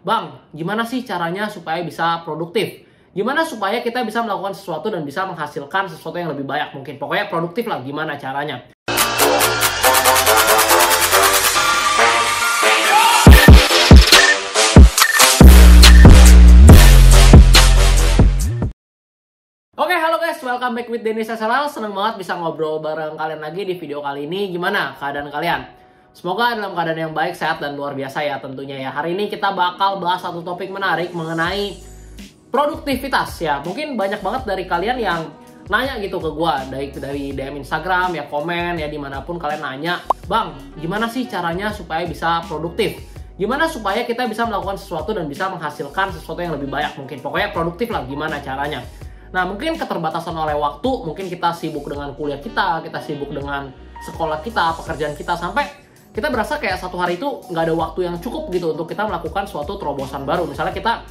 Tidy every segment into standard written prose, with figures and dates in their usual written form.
Bang, gimana sih caranya supaya bisa produktif? Gimana supaya kita bisa melakukan sesuatu dan bisa menghasilkan sesuatu yang lebih banyak mungkin? Pokoknya produktif lah, gimana caranya? Oke, halo guys, welcome back with Dennis SLL. Seneng banget bisa ngobrol bareng kalian lagi di video kali ini. Gimana keadaan kalian? Semoga dalam keadaan yang baik, sehat, dan luar biasa ya tentunya ya. Hari ini kita bakal bahas satu topik menarik mengenai produktivitas ya. Mungkin banyak banget dari kalian yang nanya gitu ke gue dari DM Instagram ya, komen ya, dimanapun kalian nanya, Bang, gimana sih caranya supaya bisa produktif? Gimana supaya kita bisa melakukan sesuatu dan bisa menghasilkan sesuatu yang lebih banyak mungkin? Pokoknya produktif lah, gimana caranya? Nah, mungkin keterbatasan oleh waktu, mungkin kita sibuk dengan kuliah kita sibuk dengan sekolah kita, pekerjaan kita, sampai kita berasa kayak satu hari itu nggak ada waktu yang cukup gitu untuk kita melakukan suatu terobosan baru. Misalnya kita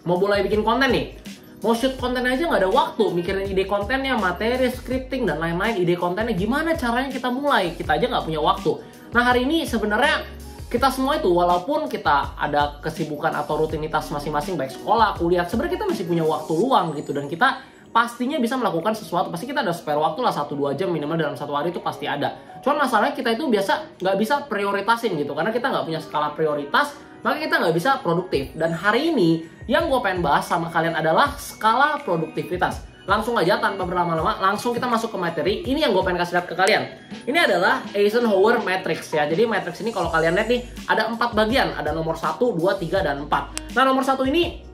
mau mulai bikin konten nih, mau shoot konten aja nggak ada waktu, mikirin ide kontennya, materi, scripting, dan lain-lain, ide kontennya, gimana caranya kita mulai, kita aja nggak punya waktu. Nah, hari ini sebenarnya kita semua itu, walaupun kita ada kesibukan atau rutinitas masing-masing, baik sekolah, kuliah, sebenarnya kita masih punya waktu luang gitu, dan kita pastinya bisa melakukan sesuatu. Pasti kita ada spare waktu lah 1-2 jam minimal dalam satu hari, itu pasti ada. Cuman masalahnya kita itu biasa nggak bisa prioritasin gitu, karena kita nggak punya skala prioritas, maka kita nggak bisa produktif. Dan hari ini yang gue pengen bahas sama kalian adalah skala produktivitas. Langsung aja tanpa berlama-lama, langsung kita masuk ke materi. Ini yang gue pengen kasih lihat ke kalian. Ini adalah Eisenhower Matrix ya. Jadi matrix ini kalau kalian lihat nih, ada 4 bagian. Ada nomor 1, 2, 3, dan 4. Nah, nomor 1 ini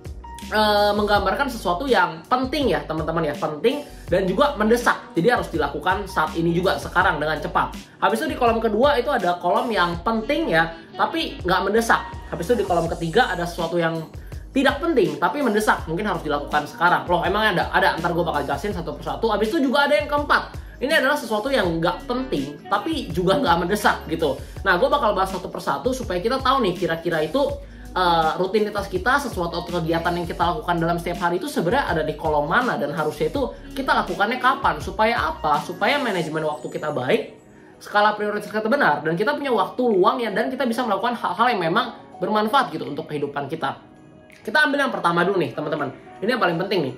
menggambarkan sesuatu yang penting ya teman-teman ya, penting dan juga mendesak, jadi harus dilakukan saat ini juga, sekarang, dengan cepat. Habis itu di kolom kedua itu ada kolom yang penting ya, tapi nggak mendesak. Habis itu di kolom ketiga ada sesuatu yang tidak penting tapi mendesak, mungkin harus dilakukan sekarang. Loh, emangnya ada, ntar gue bakal jelasin satu persatu. Habis itu juga ada yang keempat, ini adalah sesuatu yang nggak penting tapi juga nggak mendesak gitu. Nah, gue bakal bahas satu persatu supaya kita tahu nih kira-kira itu rutinitas kita, sesuatu atau kegiatan yang kita lakukan dalam setiap hari itu sebenarnya ada di kolom mana, dan harusnya itu kita lakukannya kapan, supaya apa? Supaya manajemen waktu kita baik, skala prioritas kita benar, dan kita punya waktu luang ya, dan kita bisa melakukan hal-hal yang memang bermanfaat gitu untuk kehidupan kita. Kita ambil yang pertama dulu nih teman-teman, ini yang paling penting nih,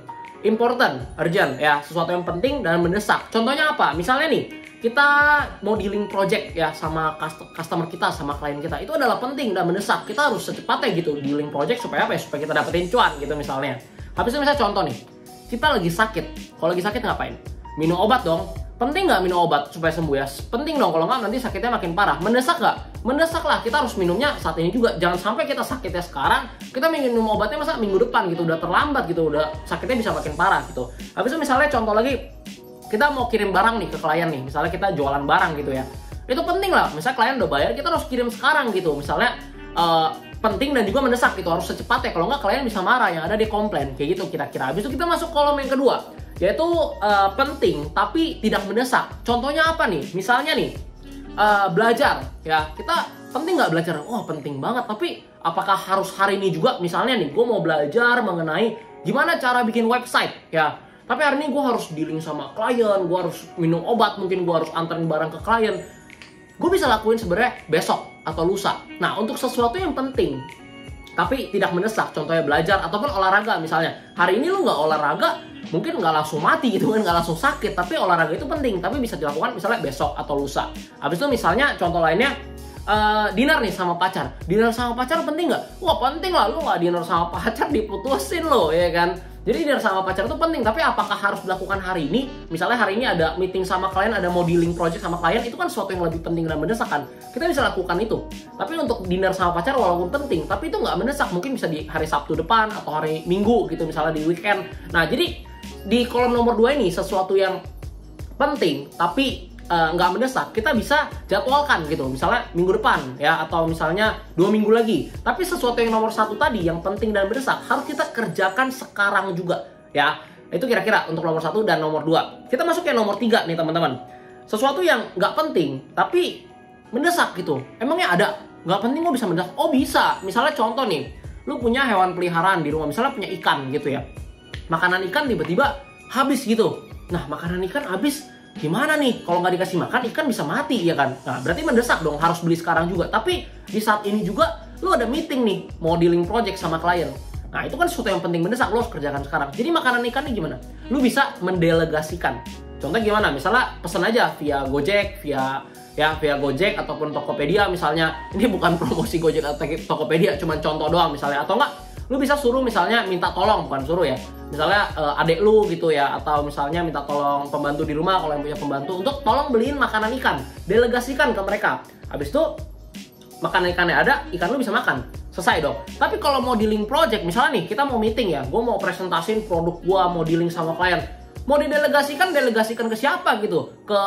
important, urgent ya, sesuatu yang penting dan mendesak. Contohnya apa? Misalnya nih, kita mau dealing project ya sama customer kita, sama klien kita, itu adalah penting dan mendesak. Kita harus secepatnya gitu dealing project, supaya apa ya? Supaya kita dapetin cuan gitu misalnya. Habis itu misalnya contoh nih, kita lagi sakit. Kalau lagi sakit ngapain? Minum obat dong. Penting nggak minum obat supaya sembuh ya? Penting dong, kalau nggak nanti sakitnya makin parah. Mendesak nggak? Mendesak lah, kita harus minumnya saat ini juga. Jangan sampai kita sakitnya sekarang, kita minum obatnya masa minggu depan gitu, udah terlambat gitu, udah sakitnya bisa makin parah gitu. Habis itu misalnya contoh lagi, kita mau kirim barang nih ke klien nih, misalnya kita jualan barang gitu ya, itu penting lah, misalnya klien udah bayar, kita harus kirim sekarang gitu, misalnya penting dan juga mendesak gitu, harus secepatnya, kalau nggak klien bisa marah, yang ada dia komplain, kayak gitu kira-kira. Habis itu kita masuk kolom yang kedua, yaitu penting tapi tidak mendesak. Contohnya apa nih? Misalnya nih, belajar ya, kita penting nggak belajar? Oh, penting banget, tapi apakah harus hari ini juga? Misalnya nih, gue mau belajar mengenai gimana cara bikin website ya, tapi hari ini gue harus dealing sama klien, gue harus minum obat, mungkin gue harus anterin barang ke klien. Gue bisa lakuin sebenarnya besok atau lusa. Nah, untuk sesuatu yang penting tapi tidak mendesak, contohnya belajar ataupun olahraga misalnya. Hari ini lu nggak olahraga, mungkin nggak langsung mati gitu kan, nggak langsung sakit. Tapi olahraga itu penting, tapi bisa dilakukan misalnya besok atau lusa. Habis itu misalnya contoh lainnya, dinner nih sama pacar. Dinner sama pacar penting nggak? Wah, penting lah, lu nggak dinner sama pacar diputusin lo ya kan. Jadi dinner sama pacar itu penting, tapi apakah harus dilakukan hari ini? Misalnya hari ini ada meeting sama klien, ada mau dealing project sama klien, itu kan sesuatu yang lebih penting dan mendesak kan? Kita bisa lakukan itu. Tapi untuk dinner sama pacar walaupun penting, tapi itu nggak mendesak, mungkin bisa di hari Sabtu depan atau hari Minggu gitu, misalnya di weekend. Nah, jadi di kolom nomor 2 ini, sesuatu yang penting tapi nggak mendesak, kita bisa jadwalkan gitu, misalnya minggu depan ya, atau misalnya 2 minggu lagi. Tapi sesuatu yang nomor 1 tadi, yang penting dan mendesak, harus kita kerjakan sekarang juga ya. Itu kira-kira untuk nomor 1 dan nomor 2. Kita masuk ke nomor 3 nih teman-teman, sesuatu yang nggak penting tapi mendesak gitu. Emangnya ada nggak penting kok bisa mendesak? Oh, bisa. Misalnya contoh nih, lu punya hewan peliharaan di rumah, misalnya punya ikan gitu ya, makanan ikan tiba-tiba habis gitu. Nah, makanan ikan habis, gimana nih? Kalau nggak dikasih makan, ikan bisa mati ya kan? Nah, berarti mendesak dong, harus beli sekarang juga. Tapi di saat ini juga lu ada meeting nih, mau dealing project sama klien. Nah, itu kan sesuatu yang penting mendesak, lo harus kerjakan sekarang. Jadi makanan ikan ini gimana? Lu bisa mendelegasikan. Contoh gimana? Misalnya pesan aja via Gojek, via Gojek ataupun Tokopedia misalnya. Ini bukan promosi Gojek atau Tokopedia, cuma contoh doang misalnya. Atau enggak, lu bisa suruh misalnya minta tolong, bukan suruh ya. Misalnya adek lu gitu ya, atau misalnya minta tolong pembantu di rumah kalau yang punya pembantu untuk tolong beliin makanan ikan. Delegasikan ke mereka. Habis itu makanan ikannya ada, ikan lu bisa makan. Selesai dong. Tapi kalau mau dealing project, misalnya nih kita mau meeting ya, gue mau presentasiin produk gue, mau dealing sama klien, mau delegasikan ke siapa gitu? Ke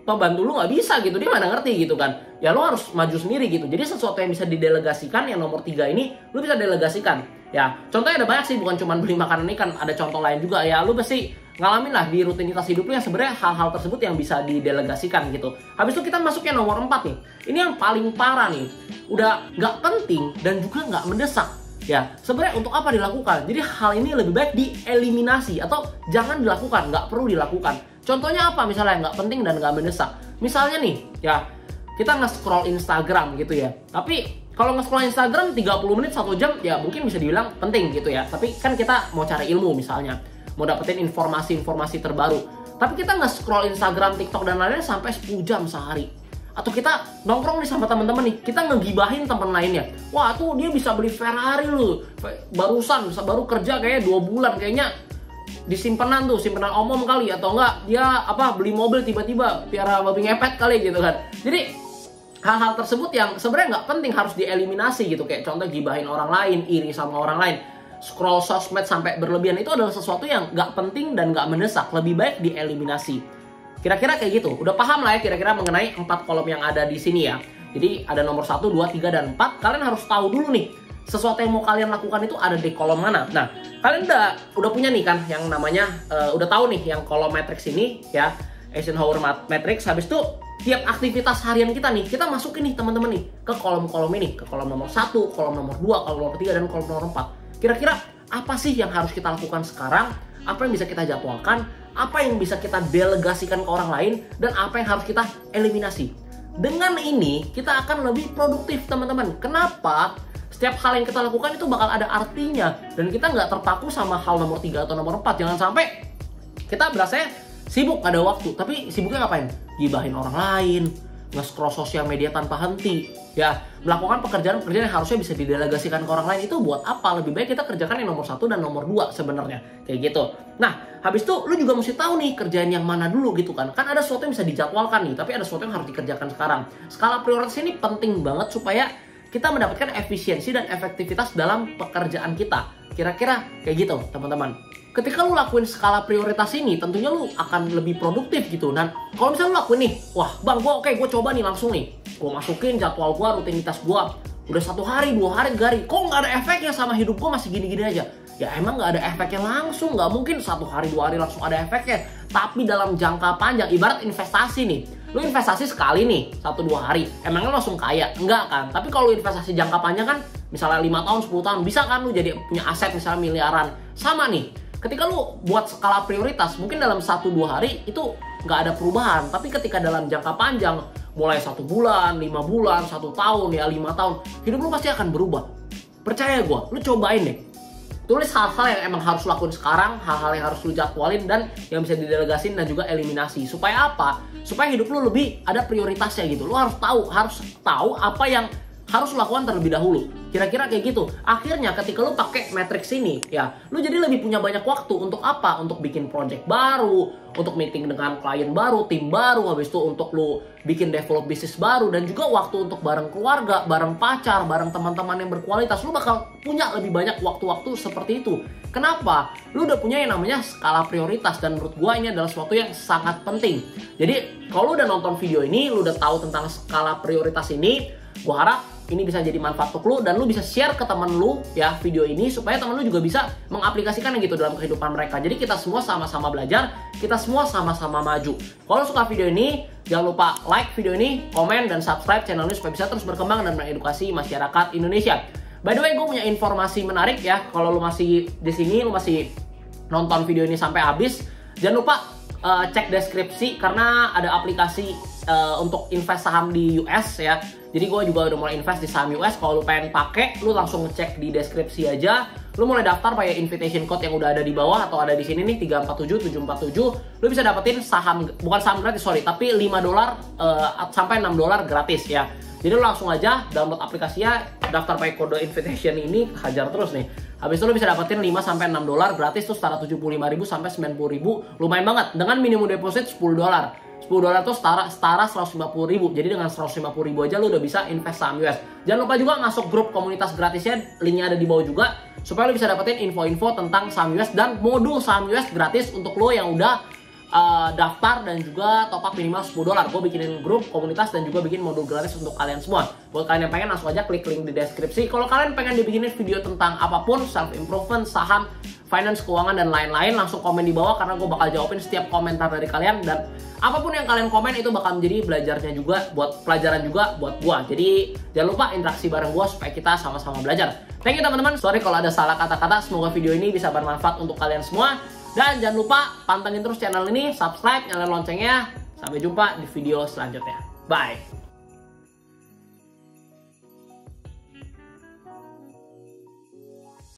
pembantu lu nggak bisa gitu, dia mana ngerti gitu kan? Ya lu harus maju sendiri gitu. Jadi sesuatu yang bisa didelegasikan, yang nomor 3 ini lu bisa delegasikan. Ya, contohnya ada banyak sih, bukan cuma beli makanan ikan, ada contoh lain juga ya. Lu pasti ngalamin lah di rutinitas hidup lu yang sebenarnya hal-hal tersebut yang bisa didelegasikan gitu. Habis itu kita masuk yang nomor 4 nih. Ini yang paling parah nih. Udah nggak penting dan juga nggak mendesak. Ya, sebenarnya untuk apa dilakukan? Jadi hal ini lebih baik dieliminasi atau jangan dilakukan, nggak perlu dilakukan. Contohnya apa misalnya nggak penting dan nggak mendesak? Misalnya nih, ya kita nge-scroll Instagram gitu ya. Tapi kalau nge-scroll Instagram 30 menit 1 jam ya mungkin bisa dibilang penting gitu ya. Tapi kan kita mau cari ilmu misalnya, mau dapetin informasi-informasi terbaru. Tapi kita nge-scroll Instagram, TikTok dan lainnya sampai 10 jam sehari. Atau kita nongkrong nih sama teman-teman nih, kita ngegibahin teman lainnya. Wah, tuh dia bisa beli Ferrari lu. Baru kerja kayaknya 2 bulan kayaknya disimpenan tuh, simpenan omom kali, atau enggak dia beli mobil tiba-tiba piara babi ngepet kali gitu kan. Jadi hal-hal tersebut yang sebenarnya nggak penting harus dieliminasi gitu. Kayak contoh gibahin orang lain, iri sama orang lain, scroll sosmed sampai berlebihan, itu adalah sesuatu yang nggak penting dan nggak mendesak. Lebih baik dieliminasi. Kira-kira kayak gitu. Udah paham lah ya kira-kira mengenai 4 kolom yang ada di sini ya. Jadi ada nomor 1, 2, 3, dan 4. Kalian harus tahu dulu nih, sesuatu yang mau kalian lakukan itu ada di kolom mana. Nah, kalian udah punya nih kan yang namanya, udah tahu nih yang kolom matrix ini ya, Eisenhower matrix. Habis itu tiap aktivitas harian kita nih, kita masukin nih teman-teman nih ke kolom-kolom ini, ke kolom nomor 1, kolom nomor 2, kolom nomor 3, dan kolom nomor 4. Kira-kira apa sih yang harus kita lakukan sekarang? Apa yang bisa kita jadwalkan? Apa yang bisa kita delegasikan ke orang lain? Dan apa yang harus kita eliminasi? Dengan ini, kita akan lebih produktif teman-teman. Kenapa? Setiap hal yang kita lakukan itu bakal ada artinya. Dan kita nggak terpaku sama hal nomor 3 atau nomor 4. Jangan sampai kita berasanya sibuk, ada waktu. Tapi sibuknya ngapain? Gibahin orang lain, nge-scroll sosial media tanpa henti, ya melakukan pekerjaan-pekerjaan yang harusnya bisa didelegasikan ke orang lain. Itu buat apa? Lebih baik kita kerjakan yang nomor 1 dan nomor 2 sebenarnya, kayak gitu. Nah, habis itu lu juga mesti tahu nih kerjaan yang mana dulu gitu kan. Kan ada sesuatu yang bisa dijadwalkan nih, tapi ada sesuatu yang harus dikerjakan sekarang. Skala prioritas ini penting banget supaya kita mendapatkan efisiensi dan efektivitas dalam pekerjaan kita. Kira-kira kayak gitu, teman-teman. Ketika lu lakuin skala prioritas ini, tentunya lu akan lebih produktif gitu. Dan kalau misalnya lu lakuin nih, wah bang, gue coba nih langsung nih, gue masukin jadwal gue, rutinitas gue, udah 1 hari, 2 hari, 3 hari, kok nggak ada efeknya sama hidup gue, masih gini-gini aja. Ya emang nggak ada efeknya langsung, nggak mungkin 1 hari, 2 hari langsung ada efeknya. Tapi dalam jangka panjang, ibarat investasi nih, lu investasi sekali nih, 1-2 hari, emangnya lu langsung kaya? Enggak kan? Tapi kalau investasi jangka panjang kan, misalnya 5 tahun, 10 tahun, bisa kan lu jadi punya aset misalnya miliaran. Sama nih. Ketika lu buat skala prioritas, mungkin dalam 1-2 hari itu nggak ada perubahan. Tapi ketika dalam jangka panjang, mulai 1 bulan, 5 bulan, 1 tahun, ya 5 tahun, hidup lu pasti akan berubah. Percaya gue, lu cobain deh. Tulis hal-hal yang emang harus lakuin sekarang, hal-hal yang harus lu jadwalin dan yang bisa didelegasin dan juga eliminasi. Supaya apa? Supaya hidup lu lebih ada prioritasnya gitu. Lu harus tahu apa yang harus lakukan terlebih dahulu. Kira-kira kayak gitu. Akhirnya ketika lu pakai matrix ini, ya, lu jadi lebih punya banyak waktu untuk apa? Untuk bikin project baru, untuk meeting dengan klien baru, tim baru, habis itu untuk lu bikin develop bisnis baru, dan juga waktu untuk bareng keluarga, bareng pacar, bareng teman-teman yang berkualitas. Lu bakal punya lebih banyak waktu-waktu seperti itu. Kenapa? Lu udah punya yang namanya skala prioritas, dan menurut gua ini adalah sesuatu yang sangat penting. Jadi, kalau lu udah nonton video ini, lu udah tahu tentang skala prioritas ini, gua harap ini bisa jadi manfaat untuk lu, dan lu bisa share ke teman lu ya video ini supaya teman lu juga bisa mengaplikasikan gitu dalam kehidupan mereka. Jadi kita semua sama-sama belajar, kita semua sama-sama maju. Kalau suka video ini, jangan lupa like video ini, komen, dan subscribe channel ini supaya bisa terus berkembang dan mengedukasi masyarakat Indonesia. By the way, gue punya informasi menarik ya. Kalau lu masih di sini, lu masih nonton video ini sampai habis, jangan lupa cek deskripsi karena ada aplikasi untuk invest saham di US ya. Jadi gue juga udah mulai invest di saham US. Kalau lu pengen pakai, lu langsung ngecek di deskripsi aja. Lu mulai daftar pakai invitation code yang udah ada di bawah atau ada di sini nih 347747. Lu bisa dapetin saham, bukan saham gratis sorry, tapi $5 sampai $6 gratis ya. Jadi lu langsung aja download aplikasinya, daftar pakai kode invitation ini, hajar terus nih. Habis itu lu bisa dapetin $5 sampai $6 gratis, tuh setara 75.000 sampai 90.000. Lumayan banget dengan minimum deposit $10. $10 tuh setara 150.000. Jadi dengan 150.000 aja lu udah bisa invest saham US. Jangan lupa juga masuk grup komunitas gratisnya, linknya ada di bawah juga, supaya lu bisa dapetin info-info tentang saham US dan modul saham US gratis untuk lo yang udah daftar dan juga top up minimal $10. Gue bikinin grup komunitas dan juga bikin modul gratis untuk kalian semua. Buat kalian yang pengen, langsung aja klik link di deskripsi. Kalau kalian pengen dibikinin video tentang apapun, self improvement, saham, finance, keuangan, dan lain-lain, langsung komen di bawah karena gue bakal jawabin setiap komentar dari kalian. Dan apapun yang kalian komen itu bakal menjadi belajarnya juga, buat pelajaran juga buat gue. Jadi jangan lupa interaksi bareng gue supaya kita sama-sama belajar. Thank you teman-teman. Sorry kalau ada salah kata-kata. Semoga video ini bisa bermanfaat untuk kalian semua. Dan jangan lupa pantengin terus channel ini, subscribe, nyalain loncengnya. Sampai jumpa di video selanjutnya. Bye!